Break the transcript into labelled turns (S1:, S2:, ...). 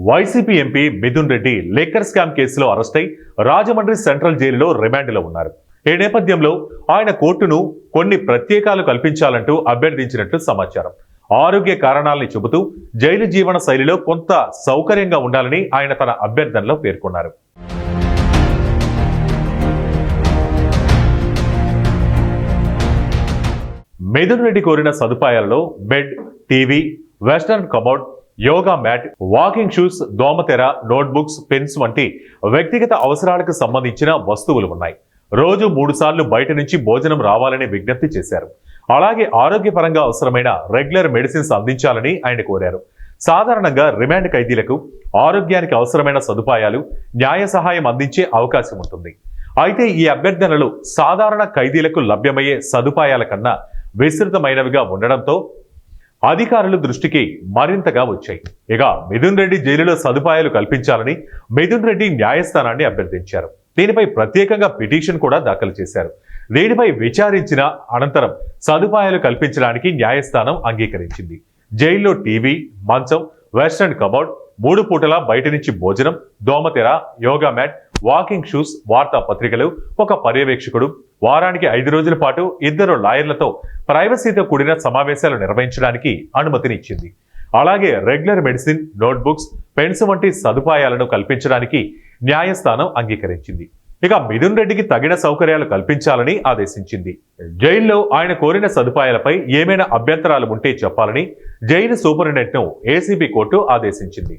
S1: YCP MP Mithun Reddy liquor scam కేసులో అరెస్టై Rajahmundry central జైలులో రిమాండ్లో ఉన్నారు. ఈ నేపథ్యంలో ఆయన కోర్టును కొన్ని ప్రత్యేకాలు కల్పించాలంటూ అభ్యర్థించినట్లు సమాచారం. ఆరోగ్య కారణాలని చెబుతూ జైలు జీవన శైలిలో కొంత సౌకర్యంగా ఉండాలని ఆయన తన అభ్యర్థనలో పేర్కొన్నారు. మిథున్ రెడ్డి కోరిన సదుపాయాలలో bed, TV, western commode, yoga mat, walking shoes, దోమతెర, నోట్బుక్స్, పెన్స్ వంటి వ్యక్తిగత అవసరాలకు సంబంధించిన వస్తువులు ఉన్నాయి. రోజు 3 సార్లు బయట నుంచి భోజనం రావాలని విజ్ఞప్తి చేశారు. అలాగే ఆరోగ్యపరంగా అవసరమైన రెగ్యులర్ మెడిసిన్స్ అందించాలని ఆయన కోరారు. సాధారణంగా రిమాండ్ ఖైదీలకు ఆరోగ్యానికి అవసరమైన సదుపాయాలు, న్యాయ సహాయం అందించే అవకాశం ఉంటుంది. అయితే ఈ అభ్యర్థనలు సాధారణ ఖైదీలకు లభ్యమయ్యే సదుపాయాల కన్నా విస్తృతమైనవిగా ఉండడంతో అధికారుల దృష్టికి మరింతగా వచ్చాయి. ఇక మిథున్ రెడ్డి జైలులో సదుపాయాలు కల్పించాలని మిథున్ రెడ్డి న్యాయస్థానాన్ని అభ్యర్థించారు. దీనిపై ప్రత్యేకంగా పిటిషన్ కూడా దాఖలు చేశారు. దీనిపై విచారించిన అనంతరం సదుపాయాలు కల్పించడానికి న్యాయస్థానం అంగీకరించింది. జైల్లో టీవీ, మంచం, వెస్టర్న్ కమోడ్, 3 పూటల బయట నుంచి భోజనం, దోమతెర, యోగా మ్యాట్, వాకింగ్ షూస్, వార్తాపత్రికలు, ఒక పర్యవేక్షకుడు, వారానికి 5 రోజుల పాటు 2 లాయర్లతో ప్రైవసీతో కూడిన సమావేశాలు నిర్వహించడానికి అనుమతినిచ్చింది. అలాగే రెగ్యులర్ మెడిసిన్, నోట్బుక్స్, పెన్స్ వంటి సదుపాయాలను కల్పించడానికి న్యాయస్థానం అంగీకరించింది. ఇక మిథున్ రెడ్డికి తగిన సౌకర్యాలు కల్పించాలని ఆదేశించింది. జైల్లో ఆయన కోరిన సదుపాయాలపై ఏమైనా అభ్యంతరాలు ఉంటే చెప్పాలని జైలు సూపరింటెండెంట్ను ఏసీబీ కోర్టు ఆదేశించింది.